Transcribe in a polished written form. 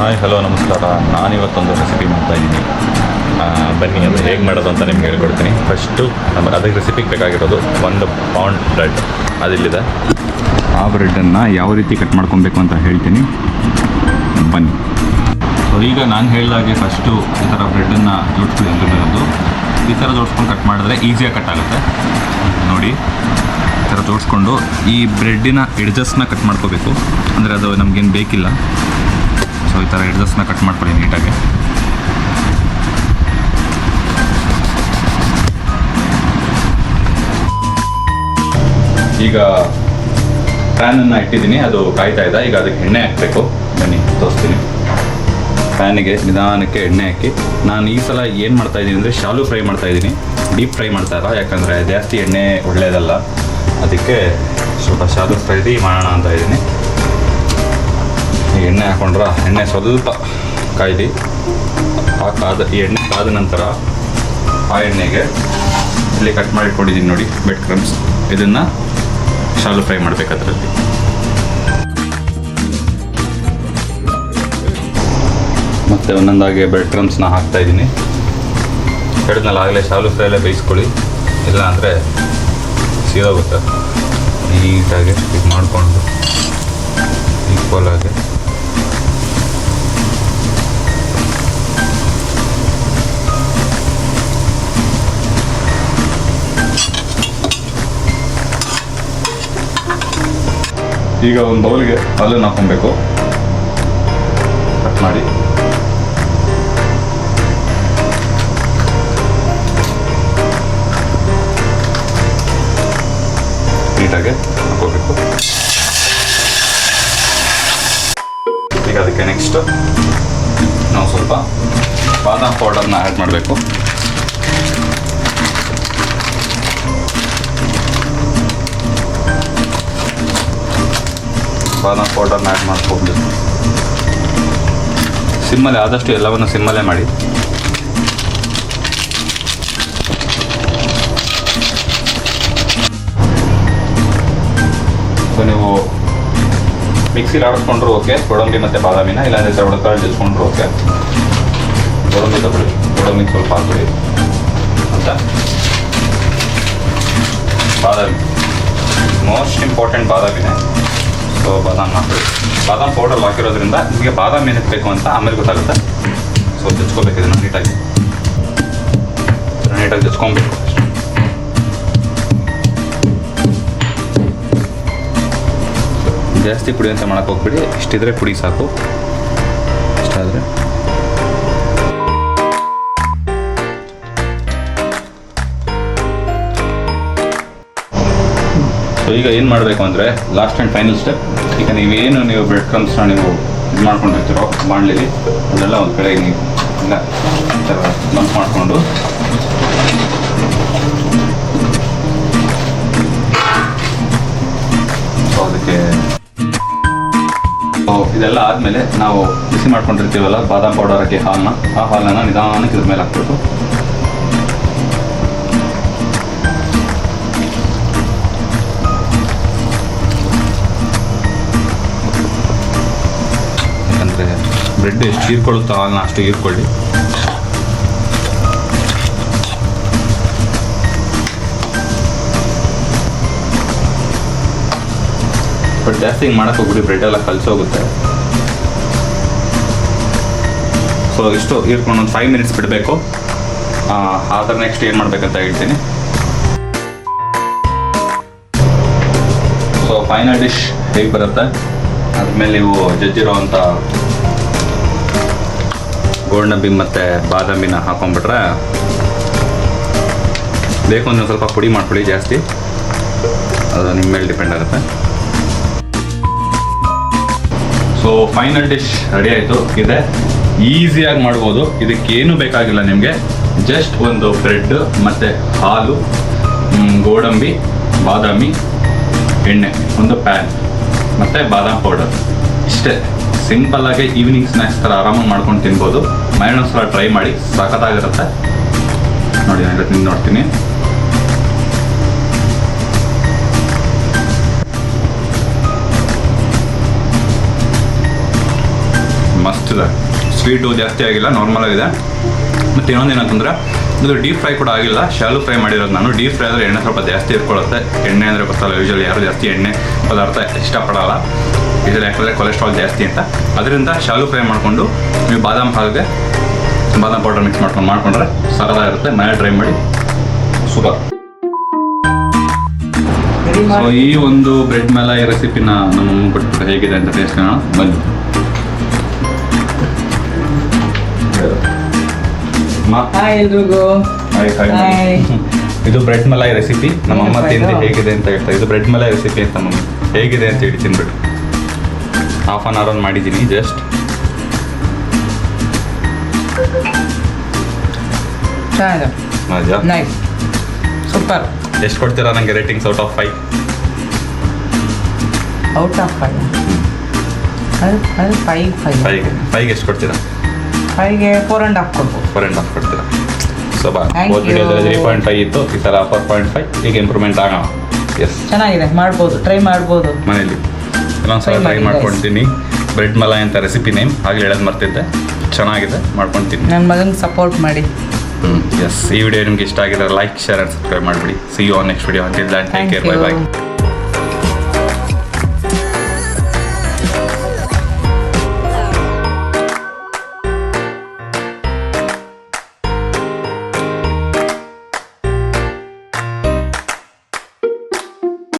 Hi hello ನಮಸ್ಕಾರ. ನಾನಿವತ್ತೊಂದು recipe ಮಾಡ್ತಾಯಿದ್ದೀನಿ. ಬನ್ನಿ ಅದು ಹೇಗೆ ಮಾಡೋದು ಅಂತ ನಿಮ್ಗೆ ಹೇಳ್ಕೊಡ್ತೀನಿ. ಫಸ್ಟು ಅದಕ್ಕೆ ರೆಸಿಪಿಗೆ ಬೇಕಾಗಿರೋದು 1 ಪೌಂಡ್ ಬ್ರೆಡ್ ಅದಿಲ್ಲಿದೆ. ಆ ಬ್ರೆಡ್ಡನ್ನು ಯಾವ ರೀತಿ ಕಟ್ ಮಾಡ್ಕೊಬೇಕು ಅಂತ ಹೇಳ್ತೀನಿ, ಬನ್ನಿ. ಸೊ ಈಗ ನಾನು ಹೇಳಿದಾಗೆ ಫಸ್ಟು ಈ ಥರ ಬ್ರೆಡ್ಡನ್ನು ಜೋಡಿಸ್ಕೊಳ್ಳಿ. ಅಂತಿರೋದು ಈ ಥರ ಜೋಡಿಸ್ಕೊಂಡು ಕಟ್ ಮಾಡಿದ್ರೆ ಈಸಿಯಾಗಿ ಕಟ್ ಆಗುತ್ತೆ. ನೋಡಿ, ಈ ಥರ ಜೋಡಿಸ್ಕೊಂಡು ಈ ಬ್ರೆಡ್ಡಿನ ಎಡ್ಜಸ್ನ ಕಟ್ ಮಾಡ್ಕೋಬೇಕು. ಅಂದರೆ ಅದು ನಮಗೇನು ಬೇಕಿಲ್ಲ. ಸೊ ಈ ಥರ ಎಡ್ಜಸ್ನ ಕಟ್ ಮಾಡ್ಕೊಳ್ಳಿ ನೀಟಾಗಿ. ಈಗ ಪ್ಯಾನನ್ನು ಇಟ್ಟಿದ್ದೀನಿ, ಅದು ಕಾಯ್ತಾ ಇದೆ. ಈಗ ಅದಕ್ಕೆ ಎಣ್ಣೆ ಹಾಕಬೇಕು. ಬನ್ನಿ ತೋರಿಸ್ತೀನಿ. ಪ್ಯಾನಿಗೆ ನಿಧಾನಕ್ಕೆ ಎಣ್ಣೆ ಹಾಕಿ, ನಾನು ಈ ಸಲ ಏನು ಮಾಡ್ತಾಯಿದ್ದೀನಿ ಅಂದರೆ ಶಾಲು ಫ್ರೈ ಮಾಡ್ತಾಯಿದ್ದೀನಿ, ಡೀಪ್ ಫ್ರೈ ಮಾಡ್ತಾ ಇಲ್ಲ. ಯಾಕಂದರೆ ಜಾಸ್ತಿ ಎಣ್ಣೆ ಒಳ್ಳೆಯದಲ್ಲ, ಅದಕ್ಕೆ ಸ್ವಲ್ಪ ಶಾಲು ಫ್ರೈ ಮಾಡೋಣ ಅಂತ ಇದ್ದೀನಿ. ಎಣ್ಣೆ ಹಾಕೊಂಡ್ರೆ ಎಣ್ಣೆ ಸ್ವಲ್ಪ ಕಾಯ್ದು ಈ ಎಣ್ಣೆ ಕಾದ ನಂತರ ಆ ಎಣ್ಣೆಗೆ ಇಲ್ಲಿ ಕಟ್ ಮಾಡಿಟ್ಕೊಂಡಿದ್ದೀನಿ ನೋಡಿ ಬ್ರೆಡ್ ಕ್ರಮ್ಸ್, ಇದನ್ನು ಶಾಲು ಫ್ರೈ ಮಾಡಬೇಕು. ಅದರಲ್ಲಿ ಮತ್ತು ಒಂದೊಂದಾಗಿ ಬ್ರೆಡ್ ಕ್ರಮ್ಸ್ನ ಹಾಕ್ತಾಯಿದ್ದೀನಿ. ಹೇಳಿದ್ನಲ್ಲ ಆಗಲೇ ಶಾಲು ಫ್ರೈಯಲ್ಲೇ ಬೇಯಿಸ್ಕೊಳ್ಳಿ, ಇಲ್ಲ ಅಂದರೆ ಸೀದೋಗುತ್ತೆ. ನೀಟಾಗಿ ಇದು ಮಾಡಿಕೊಂಡು ಈಕ್ವಲ್ ಆಗಿ ಈಗ ಒಂದು ಬೌಲ್ಗೆ ಹಾಲನ್ನು ಹಾಕೊಬೇಕು. ಕಟ್ ಮಾಡಿ ನೀಟಾಗಿ ಹಾಕೋಬೇಕು. ಈಗ ಅದಕ್ಕೆ ನೆಕ್ಸ್ಟ್ ನಾವು ಸ್ವಲ್ಪ ಬಾದಾಮ್ ಪೌಡರ್ನ ಆ್ಯಡ್ ಮಾಡಬೇಕು. ಬಾದಾಮ್ ಪೌಡರ್ನ ಆ್ಯಡ್ ಮಾಡ್ಕೊಂಡು ಸಿಮ್ಮಲ್ಲಿ, ಆದಷ್ಟು ಎಲ್ಲವನ್ನು ಸಿಮ್ಮಲ್ಲೇ ಮಾಡಿ. ಸೊ ನೀವು ಮಿಕ್ಸಿಲಿ ಆಡಿಸ್ಕೊಂಡ್ರು ಓಕೆ, ಗೋಡಂಬಿ ಮತ್ತು ಬಾದಾಮಿನ, ಇಲ್ಲಾಂದರೆ ಒಳಕಾಳು ಜಲ್ಸ್ಕೊಂಡ್ರು ಓಕೆ. ಗೋಡಂಬಿ ತಗೊಳ್ಳಿ, ಗೋಡಂಬಿ ಸ್ವಲ್ಪ ಹಾಕೊಳ್ಳಿ ಅಂತ. ಬಾದಾಮಿ ಮೋಸ್ಟ್ ಇಂಪಾರ್ಟೆಂಟ್ ಬಾದಾಮಿನೇ. ಸೊ ಬಾದಾಮ್ ಹಾಕೊಳ್ಳಿ. ಬಾದಾಮ್ ಪೌಡರ್ ಹಾಕಿರೋದ್ರಿಂದ ನಿಮಗೆ ಬಾದಾಮಿ ಏನಕ್ಕೆ ಬೇಕು ಅಂತ ಆಮೇಲೆ ಗೊತ್ತಾಗುತ್ತೆ. ಸೊ ಜಚ್ಕೋಬೇಕು, ಇದನ್ನು ನೀಟಾಗಿ ಜಚ್ಕೊಬೇಕು. ಜಾಸ್ತಿ ಪುಡಿ ಅಂತ ಮಾಡೋಕ್ಕೆ ಹೋಗ್ಬಿಡಿ, ಇಷ್ಟಿದ್ರೆ ಪುಡಿ ಸಾಕು. ಇಷ್ಟಾದರೆ ಸೊ ಈಗ ಏನು ಮಾಡಬೇಕು ಅಂದರೆ ಲಾಸ್ಟ್ ಆ್ಯಂಡ್ ಫೈನಲ್ ಸ್ಟೆಪ್. ಈಗ ನೀವು ಬ್ರೆಡ್ ಕ್ರಮ್ಸ್ನ ನೀವು ಇದು ಮಾಡ್ಕೊಂಡಿರ್ತೀರೋ ಬಾಣಲಿಲಿ, ಅದೆಲ್ಲ ಒಂದು ಕಡೆ ನೀವು ಇಲ್ಲ ಈ ಥರ ಬಂಪ್ ಮಾಡಿಕೊಂಡು ಸೊ ಅದಕ್ಕೆ ಇದೆಲ್ಲ ಆದಮೇಲೆ ನಾವು ಬಿಸಿ ಮಾಡ್ಕೊಂಡಿರ್ತೀವಲ್ಲ ಬಾದಾಮ್ ಪೌಡರ್ ಹಾಕಿ ಆ ಹಾಲನ್ನು ನಿಧಾನಕ್ಕೆ ಇದ್ರ ಮೇಲೆ ಹಾಕ್ಬೇಕು. ಬ್ರೆಡ್ ಎಷ್ಟು ಹೀರ್ಕೊಳ್ಳುತ್ತೋ ಹಾಲನ್ನ ಅಷ್ಟು ಹೀರ್ಕೊಳ್ಳಿ. ಬಟ್ ಜಾಸ್ತಿ ಹಿಂಗೆ ಮಾಡೋಕ್ಕೆ ಹೋಗ್ಬಿಡಿ, ಬ್ರೆಡ್ ಎಲ್ಲ ಕಲಸೋಗುತ್ತೆ. ಸೊ ಇಷ್ಟು ಹೀರ್ಕೊಂಡು ಒಂದು 5 ಮಿನಿಟ್ಸ್ ಬಿಡಬೇಕು. ಆದ್ರೆ ನೆಕ್ಸ್ಟ್ ಏನು ಮಾಡಬೇಕಂತ ಹೇಳ್ತೀನಿ. ಸೊ ಫೈನಲ್ ಡಿಶ್ ಹೇಗೆ ಬರುತ್ತೆ, ಅದ್ಮೇಲೆ ನೀವು ಜಜ್ಜಿರೋ ಅಂಥ ಗೋಡಂಬಿ ಮತ್ತು ಬಾದಾಮಿನ ಹಾಕೊಂಡ್ಬಿಟ್ರೆ, ಬೇಕು ಅಂದರೆ ಸ್ವಲ್ಪ ಪುಡಿ ಮಾಡ್ಕೊಳ್ಳಿ ಜಾಸ್ತಿ, ಅದು ನಿಮ್ಮ ಮೇಲೆ ಡಿಪೆಂಡ್ ಆಗುತ್ತೆ. ಸೊ ಫೈನಲ್ ಡಿಶ್ ರೆಡಿ ಆಯಿತು. ಇದೆ ಈಸಿಯಾಗಿ ಮಾಡ್ಬೋದು, ಇದಕ್ಕೇನು ಬೇಕಾಗಿಲ್ಲ ನಿಮಗೆ. ಜಸ್ಟ್ ಒಂದು ಬ್ರೆಡ್ ಮತ್ತು ಹಾಲು, ಗೋಡಂಬಿ, ಬಾದಾಮಿ, ಎಣ್ಣೆ, ಒಂದು ಪ್ಯಾನ್ ಮತ್ತು ಬಾದಾಮ್ ಪೌಡರ್, ಇಷ್ಟೇ. ಸಿಂಪಲ್ಲಾಗಿ ಈವ್ನಿಂಗ್ ಸ್ನ್ಯಾಕ್ಸ್ ಥರ ಆರಾಮಾಗಿ ಮಾಡ್ಕೊಂಡು ತಿನ್ಬೋದು. ಮೈನಸ್ ಸಲ ಟ್ರೈ ಮಾಡಿ, ಸಖತ್ತಾಗಿರುತ್ತೆ. ನೋಡಿ, ನಾನು ತಿಂದು ನೋಡ್ತೀನಿ. ಮಸ್ತ್ ಇದೆ. ಸ್ವೀಟು ಜಾಸ್ತಿ ಆಗಿಲ್ಲ, ನಾರ್ಮಲ್ ಆಗಿದೆ. ಮತ್ತು ಇನ್ನೊಂದು ಏನಂತಂದರೆ ಇದು ಡೀಪ್ ಫ್ರೈ ಕೂಡ ಆಗಿಲ್ಲ, ಶಾಲು ಫ್ರೈ ಮಾಡಿರೋದು ನಾನು. ಡೀಪ್ ಫ್ರೈ ಆದರೆ ಎಣ್ಣೆ ಸ್ವಲ್ಪ ಜಾಸ್ತಿ ಇಟ್ಕೊಳ್ಳುತ್ತೆ. ಎಣ್ಣೆ ಅಂದರೆ ಗೊತ್ತಲ್ಲ, ಯೂಶಲಿ ಯಾರು ಜಾಸ್ತಿ ಎಣ್ಣೆ ಪದಾರ್ಥ ಇಷ್ಟಪಡಲ್ಲ, ಯೂಶಲಿ ಯಾಕಂದರೆ ಕೊಲೆಸ್ಟ್ರಾಲ್ ಜಾಸ್ತಿ ಅಂತ. ಅದರಿಂದ ಶಾಲು ಫ್ರೈ ಮಾಡಿಕೊಂಡು ನೀವು ಬಾದಾಮ್ ಹಾಲಿಗೆ ಬಾದಾಮ್ ಪೌಡರ್ ಮಿಕ್ಸ್ ಮಾಡ್ಕೊಂಡ್ರೆ ಸರದಾಗಿರುತ್ತೆ. ಮನೆ ಟ್ರೈ ಮಾಡಿ, ಸೂಪರ್. ಸೊ ಈ ಒಂದು ಬ್ರೆಡ್ ಮಲೈ ರೆಸಿಪಿನ ನಮ್ಮ ಕೊಟ್ಬಿಟ್ಟು ಹೇಗಿದೆ ಅಂತ ಟೇಸ್ಟ್ ಕಾಣೋಣ ಬನ್ನಿ. ಹಾಯ್ ಎಲ್ರಿಗೂ. ಇದು ಬ್ರೆಡ್ ಮಲೈ ರೆಸಿಪಿ. ನಮ್ಮಮ್ಮ ತಿಂದು ಹೇಗಿದೆ ಅಂತ ಹೇಳ್ತಾರೆ. ಇದು ಬ್ರೆಡ್ ಮಲೈ ರೆಸಿಪಿ ಅಂತ ಮಮ್ಮಿ ಹೇಗಿದೆ ಅಂತ ಹೇಳಿ ತಿನ್ಬಿಟ್ಟು ಹಾಫ್ ಆನ್ ಅವರ್ ಮಾಡಿದ್ದೀನಿ ಜಸ್ಟ್. ಚೆನ್ನಾಗಿದೆ, ಮಜಾ. Nice, super. ಎಷ್ಟು ಕೊಡ್ತೀರಾ ನನಗೆ ratings out of 5? Out of 5 ಅದು 5 ಎಷ್ಟು ಕೊಡ್ತೀರಾ? 5ಗೆ 4.5 ಕೊಡ್ಬೋದು. 4.5 ಕೊಡ್ತೀರಾ? ಸೊ ಬಾ, Thank ಹೋದ you. ವಿಡಿಯೋದಲ್ಲಿ 3.5 ಇತ್ತು, ಈ ಸಲ 4.5. ಈಗ ಇಂಪ್ರೂವ್ಮೆಂಟ್ ಆಗೋಣ. ಎಸ್, ಚೆನ್ನಾಗಿದೆ, ಮಾಡ್ಬೋದು, ಟ್ರೈ ಮಾಡ್ಬೋದು ಮನೇಲಿ ಇನ್ನೊಂದ್ಸಲ Try ಟ್ರೈ ಮಾಡಿ, ಮಾಡ್ಕೊಳ್ತೀನಿ. ಬ್ರೆಡ್ ಮಲೈ ಅಂತ ರೆಸಿಪಿ ನೇಮ್ ಆಗಲಿ ಹೇಳೋದು ಮರ್ತಿದ್ದೆ. ಚೆನ್ನಾಗಿದೆ, ಮಾಡ್ಕೊಳ್ತೀನಿ. ನನ್ನ ಮಗನಿಗೆ ಸಪೋರ್ಟ್ ಮಾಡಿ. ಎಸ್, ಈ ವಿಡಿಯೋ ನಿಮ್ಗೆ ಇಷ್ಟ ಆಗಿದ್ರೆ ಲೈಕ್, ಶೇರ್ ಆ್ಯಂಡ್ ಸಬ್ಸ್ಕ್ರೈಬ್ ಮಾಡಿಬಿಡಿ. See you on next video. Until that, take care, bye bye.